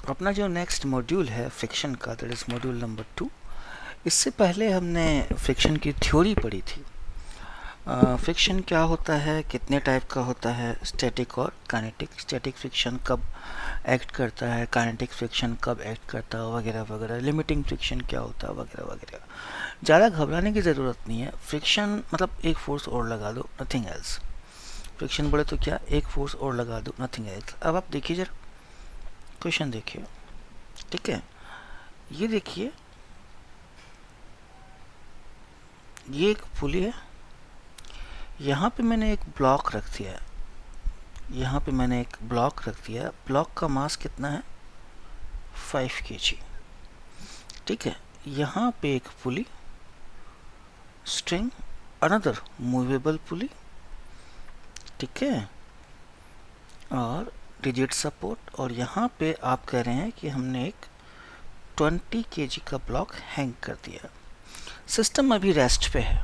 अपना जो next module है फ्रिक्शन का, दैट इज़ मॉड्यूल नंबर 2। इससे पहले हमने फ्रिक्शन की थ्योरी पढ़ी थी। फ्रिक्शन क्या होता है, कितने टाइप का होता है, स्टैटिक और काइनेटिक। स्टैटिक फ्रिक्शन कब एक्ट करता है, काइनेटिक फ्रिक्शन कब एक्ट करता है, वगैरह वगैरह। लिमिटिंग फ्रिक्शन क्या होता है, वगैरह वगैरह। ज़्यादा घबराने की ज़रूरत नहीं है। फ्रिक्शन मतलब एक फोर्स और लगा दो, नथिंग एल्स। फ्रिक्शन बोले तो क्या, एक फोर्स और लगा दो, नथिंग एल्स। अब आप देखिए जरा, क्वेश्चन देखिए, ठीक है। ये देखिए, ये एक पुली है, यहाँ पे मैंने एक ब्लॉक रख दिया है, यहाँ पे मैंने एक ब्लॉक रख दिया है। ब्लॉक का मास कितना है, 5 kg, ठीक है। यहाँ पे एक पुली, स्ट्रिंग, अनदर मूवेबल पुली, ठीक है, और रिजिड सपोर्ट। और यहाँ पे आप कह रहे हैं कि हमने एक 20 kg का ब्लॉक हैंग कर दिया। सिस्टम अभी रेस्ट पे है,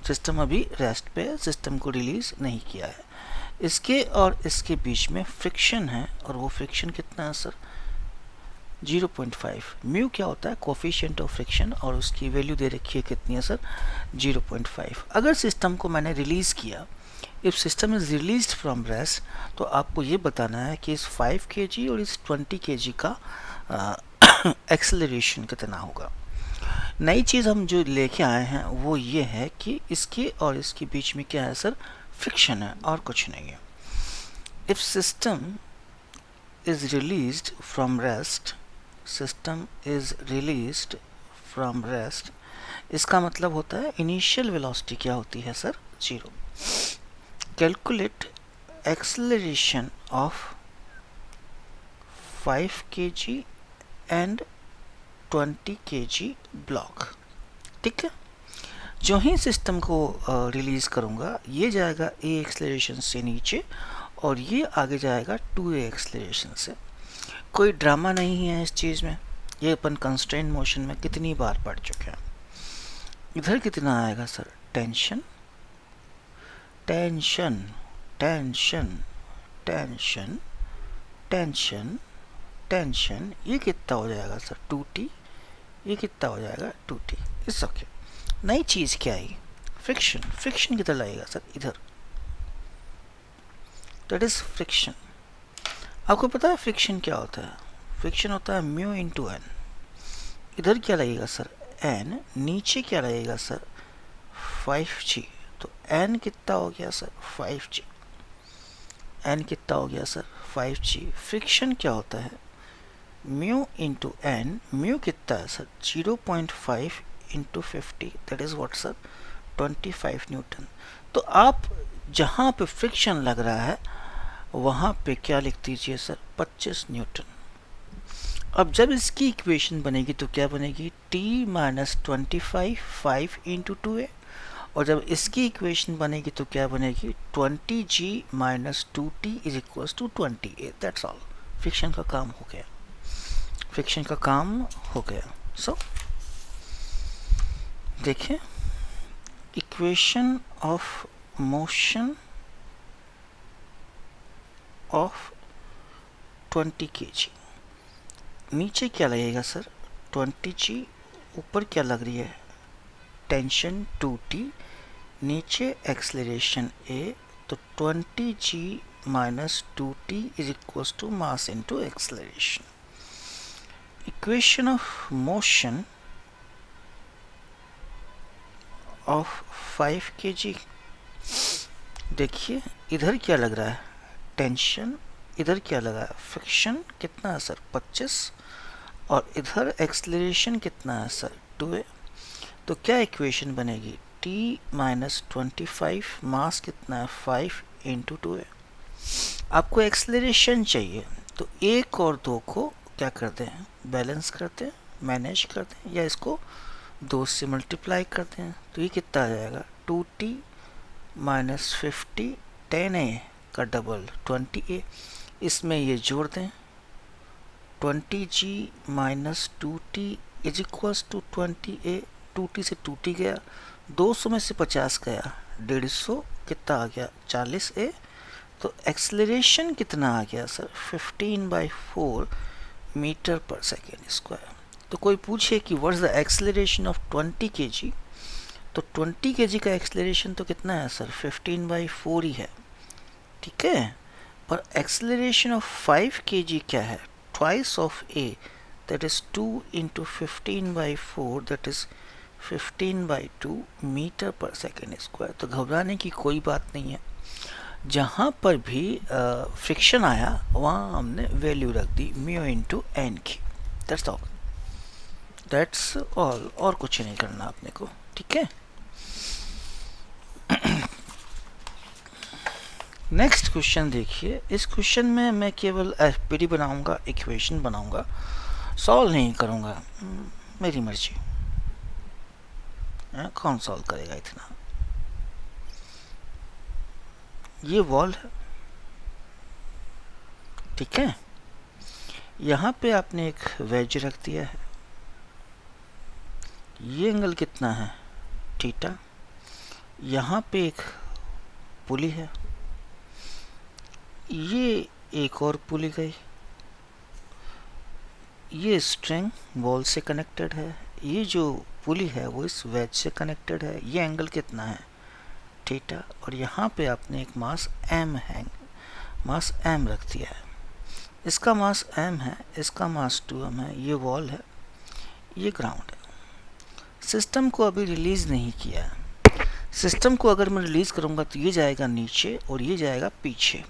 सिस्टम अभी रेस्ट पे है, सिस्टम को रिलीज नहीं किया है। इसके और इसके बीच में फ्रिक्शन है, और वो फ्रिक्शन कितना है सर, 0.5। म्यू क्या होता है, कोफिशिएंट ऑफ फ्रिक्शन, और उसकी वैल्यू दे रखी है कितनी है सर, 0.5। अगर सिस्टम को मैंने रिलीज किया, if system is released from rest, तो आपको ये बताना है कि इस 5 kg और इस 20 kg का एक्सेलरेशन कितना होगा। नई चीज़ हम जो लेके आए हैं वो ये है कि इसके और इसके बीच में क्या है सर, फ्रिक्शन है, और कुछ नहीं है। If system is released from rest, system is released from rest, इसका मतलब होता है इनिशियल वेलोसिटी क्या होती है sir, 0। Calculate acceleration of 5 kg and 20 kg block, ठीक है। जो ही सिस्टम को रिलीज करूंगा, ये जाएगा a एक्सेलरेशन से नीचे, और ये आगे जाएगा 2a एक्सेलरेशन से। कोई ड्रामा नहीं है इस चीज़ में, ये अपन कंस्ट्रेंट मोशन में कितनी बार पढ़ चुके हैं। इधर कितना आएगा sir, tension, tension, tension, tension, tension, tension. ये कितना हो जाएगा सर, 2t। ये कितना हो जाएगा, 2t। It's okay. नई चीज़ क्या आई, फ्रिक्शन। फ्रिक्शन किधर लगेगा सर, इधर, दैट इज फ्रिक्शन। आपको पता है फ्रिक्शन क्या होता है, फ्रिक्शन होता है म्यू इंटू एन। इधर क्या लगेगा सर, एन। नीचे क्या लगेगा सर, 5g। तो एन कितना हो गया सर, 5g। एन कितना हो गया सर, 5g। फ्रिक्शन क्या होता है, म्यू इंटू एन। म्यू कितना है sir, 0.5 into 50, that is what sir, 25 Newton. तो आप जहाँ पे फ्रिक्शन लग रहा है वहाँ पे क्या लिख दीजिए सर, 25 न्यूटन। अब जब इसकी इक्वेशन बनेगी तो क्या बनेगी, t माइनस 25, 5 इंटू 2a। और जब इसकी इक्वेशन बनेगी तो क्या बनेगी, 20g minus 2t is equal to 20a। That's all, friction का काम हो गया, फ्रिक्शन का काम हो गया। सो देखिए, equation of motion of 20 kg। नीचे क्या लगेगा सर, 20g। ऊपर क्या लग रही है, टेंशन 2t। नीचे एक्सेलरेशन a। तो 20g minus 2t is equal to mass into acceleration. Equation of motion of 5 kg। देखिए इधर क्या लग रहा है, टेंशन। इधर क्या लगा है, फ्रिक्शन। कितना है सर, 25। और इधर एक्सेलरेशन कितना है सर, 2a। तो क्या इक्वेशन बनेगी, t माइनस 25, मास कितना है 5 इंटू 2a। आपको एक्सेलरेशन चाहिए, तो 1 और 2 को क्या करते हैं, बैलेंस करते हैं, मैनेज करते हैं, या इसको 2 से मल्टीप्लाई करते हैं। तो ये कितना आ जाएगा, 2t माइनस 50, 10a का डबल 20a। इसमें ये जोड़ दें, 20g minus 2t is equals to 20a। 2t से 2t गया, 200 में से 50 गया, 150 कितना आ गया, 40a। तो एक्सेलरेशन कितना आ गया sir, 15/4 metre per second square. तो कोई पूछे कि what is the acceleration of 20 kg, तो 20 kg का एक्सेलरेशन तो कितना है सर, 15/4 ही है, ठीक है। पर एक्सेलरेशन ऑफ 5 kg क्या है, twice of a, that is 2 into 15/4, that is 15/2 metre per second square. तो घबराने की कोई बात नहीं है, जहाँ पर भी फ्रिक्शन आया वहाँ हमने वैल्यू रख दी म्यू इंटू एन की। दैट्स ऑल, और कुछ नहीं करना आपने को, ठीक है। नेक्स्ट क्वेश्चन देखिए। इस क्वेश्चन में मैं केवल एफपीडी बनाऊंगा, इक्वेशन बनाऊंगा, सॉल्व नहीं करूंगा, मेरी मर्जी। कौन सॉल्व करेगा इतना। ये वॉल है, ठीक है। यहाँ पे आपने एक वेज रख दिया है, ये एंगल कितना है, थीटा। यहाँ पे एक पुली है, ये एक और पुली गई, ये स्ट्रिंग वॉल से कनेक्टेड है, ये जो पुली है वो इस वेज से कनेक्टेड है, ये एंगल कितना है, थीटा। और यहाँ पे आपने एक मास m है, मास m रख दिया है, इसका मास m है, इसका मास 2m है, ये वॉल है, ये ग्राउंड है। सिस्टम को अभी रिलीज नहीं किया है, सिस्टम को अगर मैं रिलीज करूँगा तो ये जाएगा नीचे और ये जाएगा पीछे।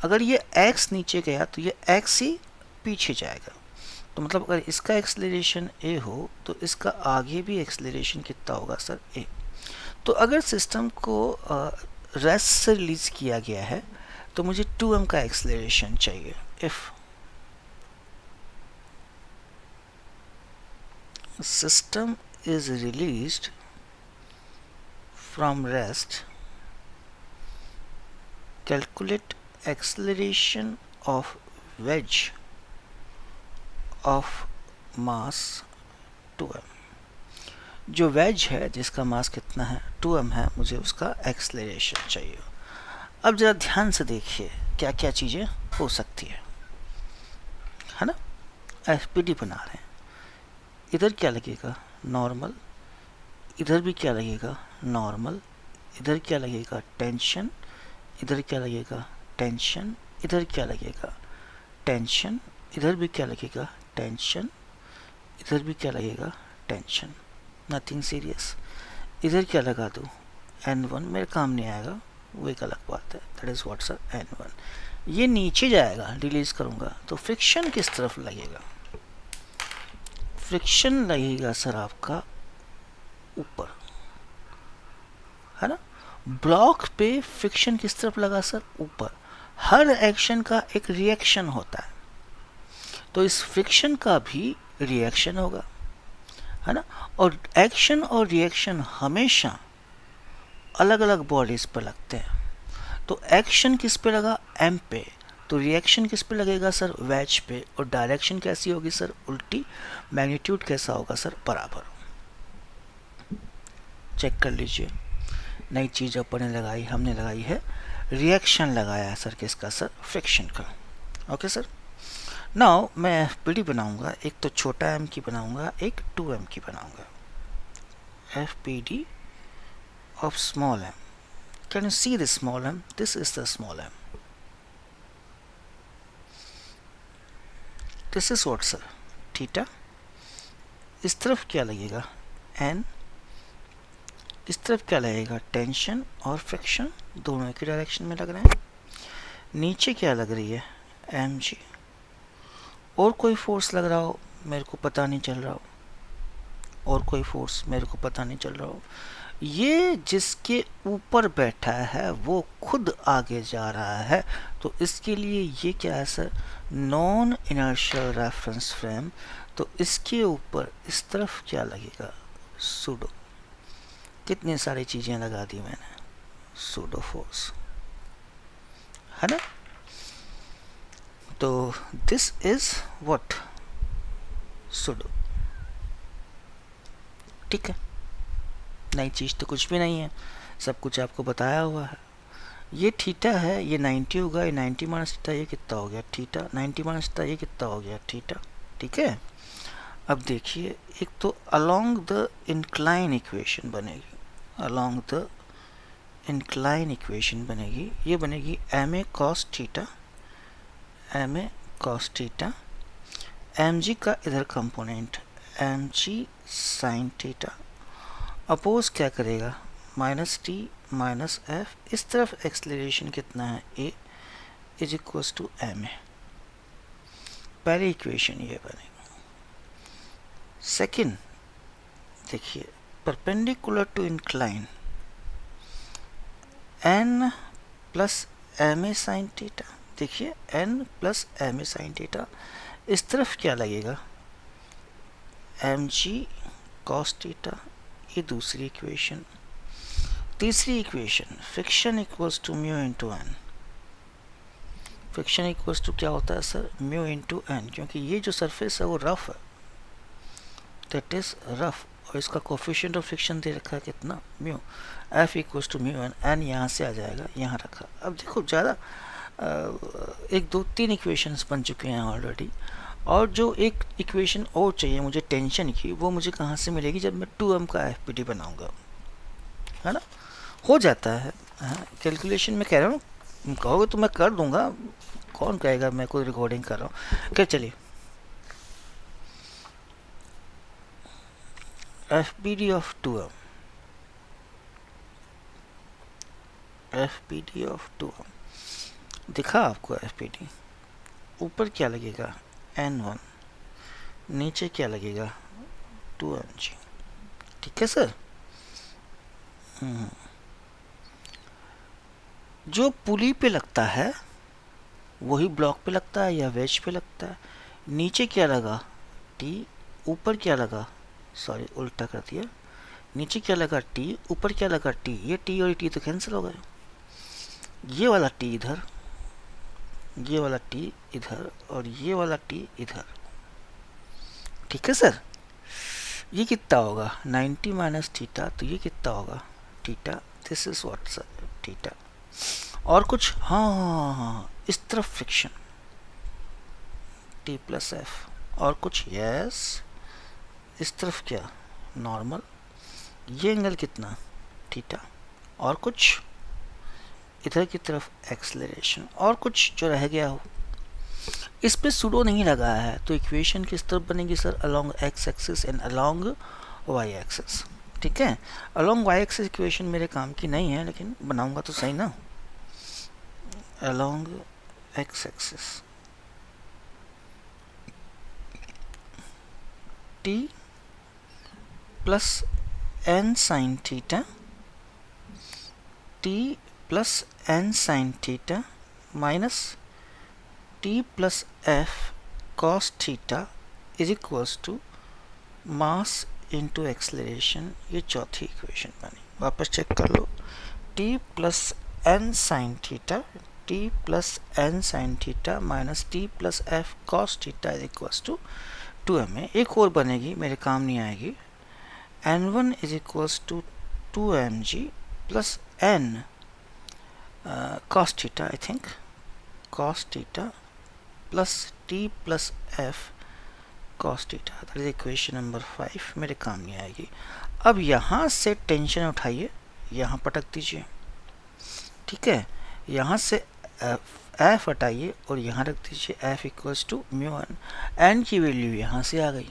अगर ये x नीचे गया तो ये x ही पीछे जाएगा। तो मतलब अगर इसका एक्सेलरेशन a हो तो इसका आगे भी एक्सेलरेशन कितना होगा सर, a। तो अगर सिस्टम को रेस्ट से रिलीज किया गया है तो मुझे 2m का एक्सेलरेशन चाहिए। If system is released from rest, calculate acceleration of wedge of mass 2m। जो वेज है जिसका मास कितना है 2m है, मुझे उसका एक्सेलरेशन चाहिए। अब जरा ध्यान से देखिए क्या क्या चीज़ें हो सकती है ना। एफपीडी बना रहे हैं, इधर क्या लगेगा, नॉर्मल, इधर भी क्या लगेगा, नॉर्मल, इधर क्या लगेगा, टेंशन, इधर क्या लगेगा, टेंशन, इधर क्या लगेगा, टेंशन, इधर भी क्या लगेगा, टेंशन, इधर भी क्या लगेगा, टेंशन, नथिंग सीरियस। इधर क्या लगा दूँ, N1, मेरे काम नहीं आएगा, वो एक अलग बात है, that is what sir, N1। ये नीचे जाएगा, रिलीज करूँगा तो फ्रिक्शन किस तरफ लगेगा, फ्रिक्शन लगेगा सर आपका ऊपर, है ना। ब्लॉक पे फ्रिक्शन किस तरफ लगा सर, ऊपर। हर एक्शन का एक रिएक्शन होता है, तो इस फ्रिक्शन का भी रिएक्शन होगा, है ना। और एक्शन और रिएक्शन हमेशा अलग अलग बॉडीज पर लगते हैं। तो एक्शन किस पे लगा, m पे, तो रिएक्शन किस पे लगेगा सर, वेज पे। और डायरेक्शन कैसी होगी सर, उल्टी। मैग्नीट्यूड कैसा होगा सर, बराबर। चेक कर लीजिए, नई चीज़ अपन ने लगाई, हमने लगाई है रिएक्शन, लगाया है सर किसका सर, फ्रिक्शन का। Okay sir. नाउ मैं एफपीडी बनाऊंगा, एक तो छोटा m की बनाऊंगा, एक 2m की बनाऊंगा। FPD of small m, can you see this small m, this is the small m, this is what sir, theta. इस तरफ क्या लगेगा, n, इस तरफ क्या लगेगा, टेंशन और फ्रिक्शन, दोनों एक ही डायरेक्शन में लग रहे हैं। नीचे क्या लग रही है, mg। और कोई फोर्स लग रहा हो मेरे को पता नहीं चल रहा हो, और कोई फोर्स मेरे को पता नहीं चल रहा हो। ये जिसके ऊपर बैठा है वो खुद आगे जा रहा है, तो इसके लिए ये क्या है sir, non inertial reference frame. तो इसके ऊपर इस तरफ क्या लगेगा, सूडो। कितनी सारी चीज़ें लगा दी मैंने, सूडो फोर्स, है ना। तो दिस इज व्हाट, सूडो, ठीक है। नई चीज़ तो कुछ भी नहीं है, सब कुछ आपको बताया हुआ है। ये थीटा है, ये 90 होगा, ये 90 माइनस थीटा, ये कितना हो गया, थीटा। 90 माइनस थीटा, ये कितना हो गया, थीटा। ठीक है। अब देखिए, एक तो अलोंग द इंक्लाइन इक्वेशन बनेगी, अलोंग द इंक्लाइन इक्वेशन बनेगी, ये बनेगी M A cos theta, M A cos theta, M G का इधर component M G sine theta, oppose क्या करेगा माइनस टी माइनस एफ, इस तरफ एक्सलेरेशन कितना है A is equal to M A, पहली इक्वेशन ये बनेगी। सेकंड देखिए, perpendicular to incline N plus M A sine theta, देखिए N plus M A sine theta, इस तरफ क्या लगेगा एम जी कॉस थीटा, ये दूसरी इक्वेशन। तीसरी equation friction equals to mu into N, friction equals to क्या होता है सर म्यू इंटू एन, क्योंकि ये जो सरफेस है वो रफ है, दैट इज रफ, और इसका कोफिशिएंट ऑफ फ्रिक्शन दे रखा है कितना mu, F equals to mu N, N यहाँ से आ जाएगा यहाँ रखा। अब देखो ज़्यादा 1 2 3 इक्वेशंस बन चुके हैं ऑलरेडी, और जो एक इक्वेशन और चाहिए मुझे टेंशन की, वो मुझे कहाँ से मिलेगी जब मैं 2m का एफ बनाऊंगा, है ना, हो जाता है। कैलकुलेशन में कह रहा हूँ, कहोगे तो मैं कर दूंगा, कौन कहेगा मैं कोई रिकॉर्डिंग कर रहा हूँ। क्या चलिए FPD of 2m, FPD of 2m दिखा आपको। FPD ऊपर क्या लगेगा N1, नीचे क्या लगेगा 2mg, ठीक है सर। जो पुली पे लगता है वही ब्लॉक पे लगता है या वेज पे लगता है। नीचे क्या लगा T, ऊपर क्या लगा, सॉरी उल्टा कर दिया, नीचे क्या लगा T, ऊपर क्या लगा T, ये T और T तो कैंसिल हो गए, ये वाला T इधर, ये वाला T इधर, और ये वाला T इधर, ठीक है सर। ये कितना होगा 90 माइनस थीटा, तो ये कितना होगा theta, this is what sir theta. और कुछ, हाँ इस तरफ फ्रिक्शन T प्लस एफ, और कुछ यस, इस तरफ क्या नॉर्मल, ये एंगल कितना थीटा, और कुछ इधर की तरफ एक्सलेरेशन, और कुछ जो रह गया हो। इस पे सूडो नहीं लगा है, तो इक्वेशन किस तरफ बनेगी sir along X axis and along Y axis, ठीक है। अलोंग वाई एक्सिस इक्वेशन मेरे काम की नहीं है, लेकिन बनाऊंगा तो सही ना। Along X axis T plus N sine theta, T plus N sine theta minus T plus F cos theta is equals to mass into acceleration, ये चौथी इक्वेशन बनी। वापस चेक कर लो, T plus N sine theta, T plus N sine theta minus T plus F cos theta is equals to 2m। एक और बनेगी, मेरे काम नहीं आएगी, n1 is equals to 2mg plus n cos theta, I think cos theta plus t plus f cos theta, that is equation number 5, मेरे काम नहीं आएगी। अब यहाँ से टेंशन उठाइए, यहाँ पटक दीजिए, ठीक है, यहाँ से f हटाइए और यहाँ रख दीजिए f equals to mu N, N की वैल्यू यहाँ से आ गई,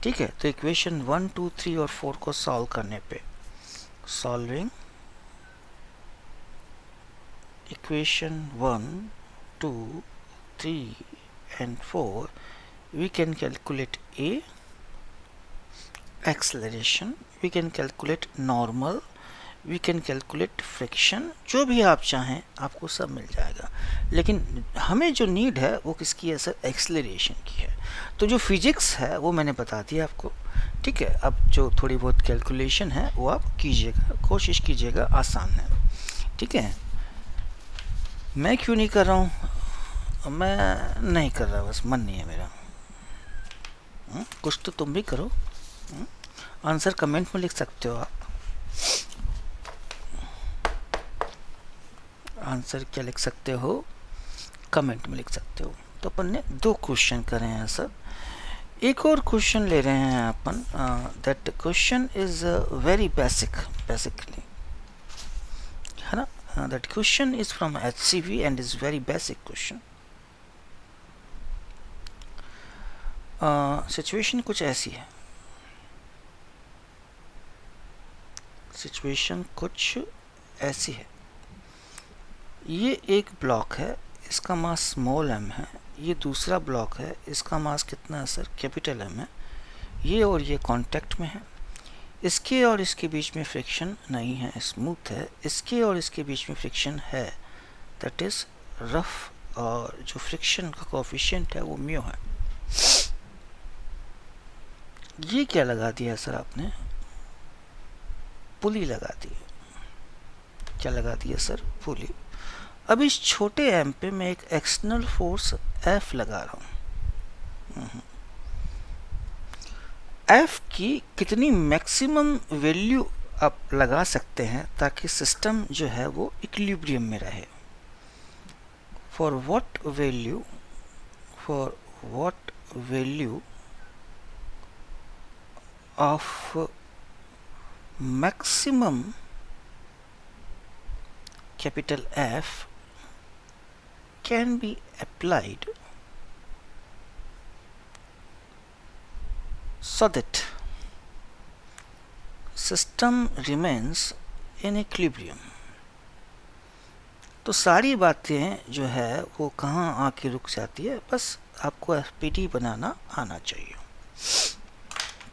ठीक है। तो इक्वेशन 1 2 3 और 4 को सॉल्व करने पे, solving equation 1 2 3 and 4, we can calculate A acceleration, we can calculate normal, we can calculate friction, जो भी आप चाहें आपको सब मिल जाएगा। लेकिन हमें जो नीड है वो किसकी है सर, एक्सेलरेशन की है। तो जो फिजिक्स है वो मैंने बता दिया आपको, ठीक है। अब जो थोड़ी बहुत कैलकुलेशन है वो आप कीजिएगा, कोशिश कीजिएगा, आसान है, ठीक है। मैं क्यों नहीं कर रहा हूँ, मैं नहीं कर रहा, बस मन नहीं है मेरा। कुछ तो तुम भी करो। आंसर कमेंट में लिख सकते हो आप, आंसर क्या लिख सकते हो, कमेंट में लिख सकते हो। तो अपन ने 2 क्वेश्चन करे हैं सर, एक और क्वेश्चन ले रहे हैं अपन. That question is very basically, है ना. That question is from HCV and is very basic question. Situation कुछ ऐसी है. सिचुएशन कुछ ऐसी है. ये एक ब्लॉक है, इसका मास स्मॉल m है. ये दूसरा ब्लॉक है, इसका मास कितना है सर? कैपिटल M है. ये और ये कांटेक्ट में है. इसके और इसके बीच में फ्रिक्शन नहीं है, स्मूथ है. इसके और इसके बीच में फ्रिक्शन है, दैट इज रफ. और जो फ्रिक्शन का कोफिशिएंट है वो म्यू है. ये क्या लगा दिया सर आपने? पुली लगा दी. क्या लगा दिया सर? पुली. अब इस छोटे एम पे मैं एक एक्सटर्नल फोर्स F लगा रहा हूँ. F की कितनी मैक्सिमम वैल्यू आप लगा सकते हैं ताकि सिस्टम जो है वो इक्विलिब्रियम में रहे? For what value of maximum capital F can be applied so that system remains in equilibrium. तो सारी बातें जो है वो कहाँ आके रुक जाती है? बस आपको FPT बनाना आना चाहिए.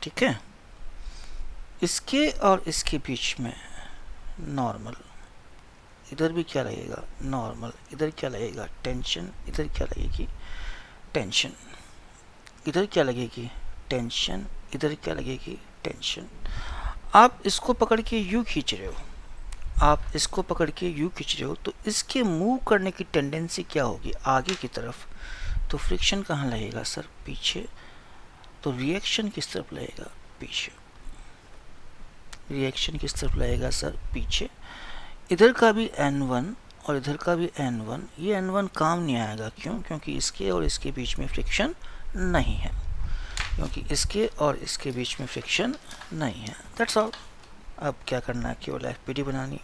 ठीक है. इसके और इसके बीच में नॉर्मल, इधर भी क्या लगेगा? नॉर्मल. इधर क्या लगेगा? टेंशन. इधर क्या लगेगी? टेंशन. इधर क्या लगेगी? टेंशन. इधर क्या लगेगी? टेंशन. आप इसको पकड़ के यूं खींच रहे हो, आप इसको पकड़ के यूं खींच रहे हो, तो इसके मूव करने की टेंडेंसी क्या होगी? आगे की तरफ. तो फ्रिक्शन कहाँ लगेगा सर? पीछे. तो रिएक्शन किस तरफ लगेगा? पीछे. रिएक्शन किस तरफ लगेगा सर? पीछे. इधर का भी N1 और इधर का भी N1. ये N1 काम नहीं आएगा. क्यों? क्योंकि इसके और इसके बीच में फ्रिक्शन नहीं है. क्योंकि इसके और इसके बीच में फ्रिक्शन नहीं है. That's all. अब क्या करना है? केवल FPT बनानी है.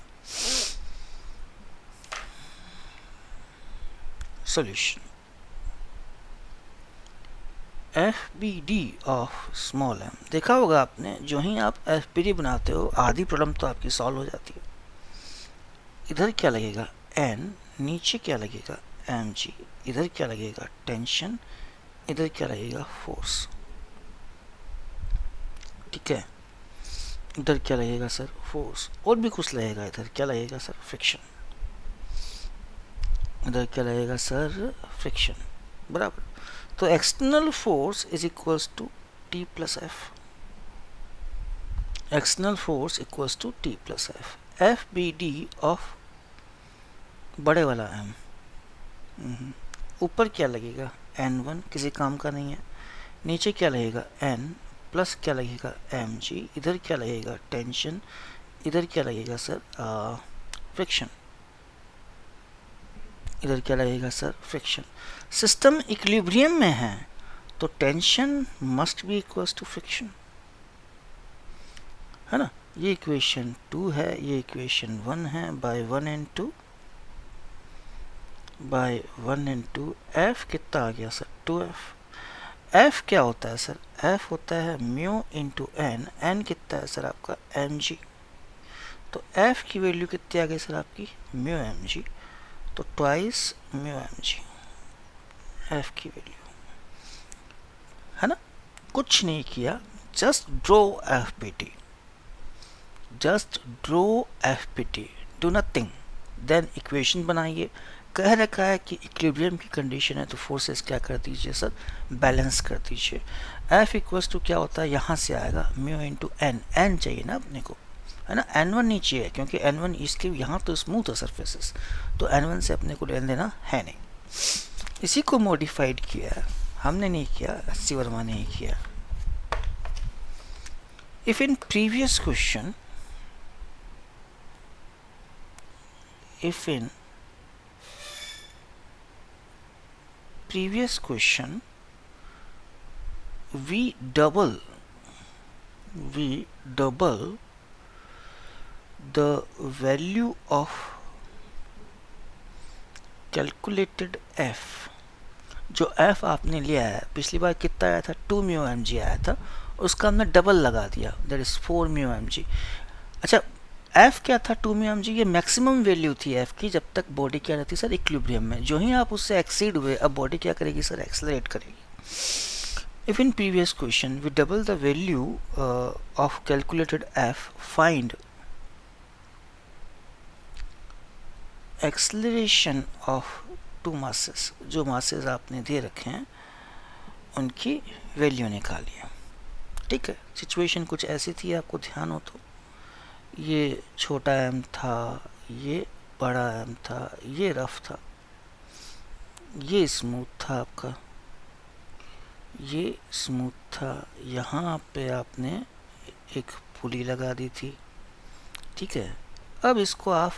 Solution. FBD of small m. देखा होगा आपने, जो ही आप FPT बनाते हो आधी प्रॉब्लम तो आपकी सॉल्व हो जाती है. इधर क्या लगेगा? N. नीचे क्या लगेगा? mg. इधर क्या लगेगा? टेंशन. इधर क्या लगेगा? फोर्स. ठीक है. इधर क्या लगेगा सर? फोर्स. और भी कुछ लगेगा. इधर क्या लगेगा सर? फ्रिक्शन. इधर क्या लगेगा सर? फ्रिक्शन. बराबर. तो external force is equals to T plus F. External force equals to T plus F. FBD of बड़े वाला M. ऊपर क्या लगेगा? N1. किसी काम का नहीं है. नीचे क्या लगेगा? N प्लस क्या लगेगा? mg. इधर क्या लगेगा? टेंशन. इधर क्या लगेगा सर? फ्रिक्शन. इधर क्या लगेगा सर? फ्रिक्शन. सिस्टम इक्विलिब्रियम में है तो tension must be equals to friction, है ना. ये इक्वेशन 2 है, ये इक्वेशन 1 है. By 1 and 2, by 1 and 2. F कितना आ गया सर? 2F. F क्या होता है सर? F होता है म्यू इंटू N. N कितना है सर आपका? mg. तो F की वैल्यू कितनी आ गई सर आपकी? Mu mg. तो ट्वाइस म्यू mg F की वैल्यू, है ना. कुछ नहीं किया, just draw FPT. Just draw FPT. Do nothing. Then equation बनाइए. कह रखा है कि इक्विलिब्रियम की कंडीशन है तो फोर्सेस क्या कर दीजिए सर? बैलेंस कर दीजिए. F इक्वल्स टू क्या होता है? यहाँ से आएगा म्यू इंटू N. N चाहिए ना अपने को, है ना. N1 नीचे है क्योंकि N1 इसके यहाँ तो स्मूथ है सरफेसेस, तो N1 से अपने को लेन देना है नहीं. इसी को मॉडिफाइड किया, हमने नहीं किया, SC वर्मा ने ही किया. If in previous question, if in previous question we double the value of calculated f. जो f आपने लिया है, पिछली बार कितना आया था, 2 म्यू एम जी आया था, उसका हमने डबल लगा दिया, that is 4 mu M G. अच्छा, f क्या था, 2 म्यू एम जी, ये मैक्सिमम वैल्यू थी f की जब तक बॉडी क्या रहती सर, इक्विलिब्रियम में। जो ही आप उससे एक्सीड हुए, अब बॉडी क्या करेगी सर, एक्सेलरेट करेगी। If in previous question we double the value of calculated f, find acceleration of two masses, जो masses आपने दे रखे हैं उनकी वैल्यू निकालिए। ठीक है, सिचुएशन कुछ ऐसी थी, आपको ध्यान हो तो, ये छोटा m था, ये बड़ा m था, ये रफ था, ये स्मूथ था आपका, ये स्मूथ था, यहाँ पे आपने एक पुली लगा दी थी। ठीक है, अब इसको आप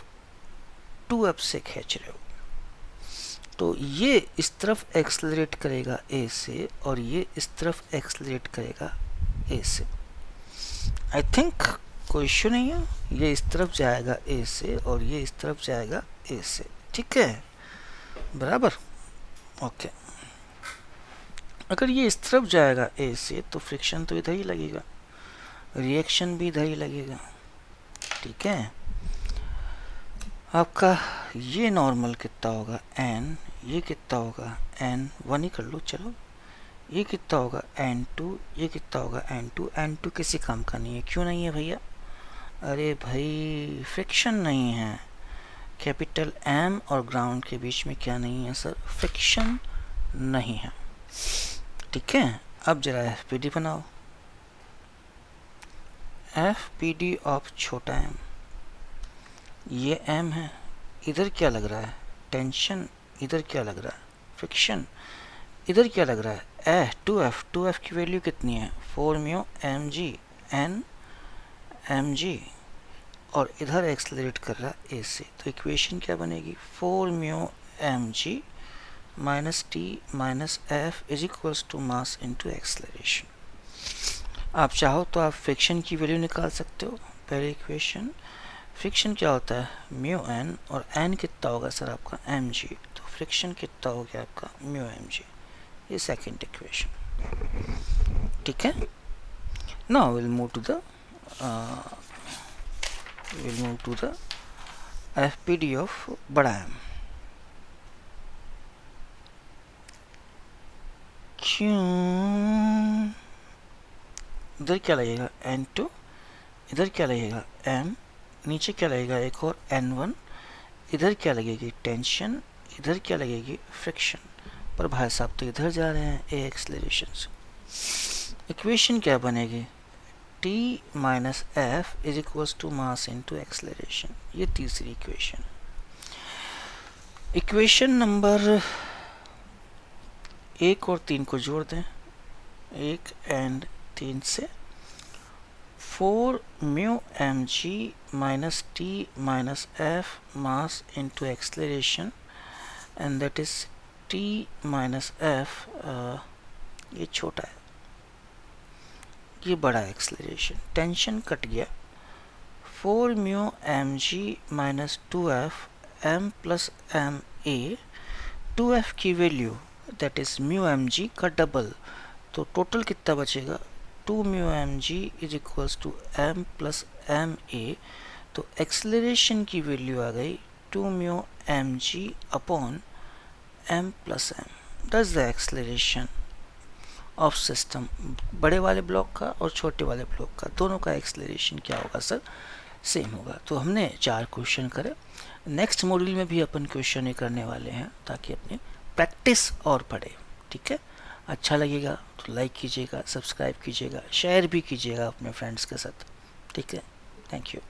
2f से खींच रहे हो, तो ये इस तरफ एक्सेलरेट करेगा a से, और ये इस तरफ एक्सेलरेट करेगा a से। आई थिंक कोई इश्यू नहीं है, ये इस तरफ जाएगा a से और ये इस तरफ जाएगा a से। ठीक है, बराबर, ओके। अगर ये इस तरफ जाएगा a से तो फ्रिक्शन तो इधर ही लगेगा, रिएक्शन भी इधर ही लगेगा। ठीक है, आपका ये नॉर्मल कितना होगा n, ये कितना होगा n1 ही कर लो, चलो, ये कितना होगा n2, ये कितना होगा n2। n2 किसी काम का नहीं है, क्यों नहीं है भैया, अरे भाई फ्रिक्शन नहीं है, कैपिटल M और ग्राउंड के बीच में क्या नहीं है सर, फ्रिक्शन नहीं है। ठीक है, अब जरा FPD बनाओ, FPD ऑफ छोटा m, ये m है, इधर क्या लग रहा है, टेंशन, इधर क्या लग रहा है, फ्रिक्शन, इधर क्या लग रहा है, 2f की वैल्यू कितनी है, 4 mu M G n M G, और इधर एक्सेलरेट कर रहा है a से, तो इक्वेशन क्या बनेगी, 4 mu M G minus T minus F is equals to mass into acceleration. आप चाहो तो आप फ्रिक्शन की वैल्यू निकाल सकते हो, पहले इक्वेशन, फ्रिक्शन क्या होता है, म्यू एन, और एन कितना होगा सर आपका एम जी, तो फ्रिक्शन कितना हो गया आपका म्यू एम जी, ये सेकेंड इक्वेशन। ठीक है, now will move to the FPD of बड़ा एम। क्यों, इधर क्या लगेगा n2, इधर क्या लगेगा m, नीचे क्या लगेगा एक और n1, इधर क्या लगेगी टेंशन, इधर क्या लगेगी फ्रिक्शन, पर भाई साहब तो इधर जा रहे हैं a एक्सेलरेशन से। इक्वेशन क्या बनेगी, t minus F is equals to mass into acceleration, ये तीसरी इक्वेशन। इक्वेशन नंबर 1 और 3 को जोड़ दें, 1 एंड 3 से, 4 mu M G minus T minus F mass into acceleration, and that is T minus F, ये छोटा है, ये बड़ा एक्सेलरेशन, टेंशन कट गया, 4 mu M G minus 2f m plus M A, 2f की value that is mu M G का double, तो total कितना बचेगा, 2 mu M G is equals to M plus M A, तो acceleration की value आ गई 2 mu M G upon M plus M. That's the acceleration of system, बड़े वाले ब्लॉक का और छोटे वाले ब्लॉक का, दोनों का एक्सेलरेशन क्या होगा सर, सेम होगा। तो हमने 4 क्वेश्चन करे, नेक्स्ट मॉड्यूल में भी अपन क्वेश्चन ही करने वाले हैं ताकि अपनी प्रैक्टिस और पढ़े। ठीक है, अच्छा लगेगा तो लाइक कीजिएगा, सब्सक्राइब कीजिएगा, शेयर भी कीजिएगा अपने फ्रेंड्स के साथ। ठीक है, थैंक यू।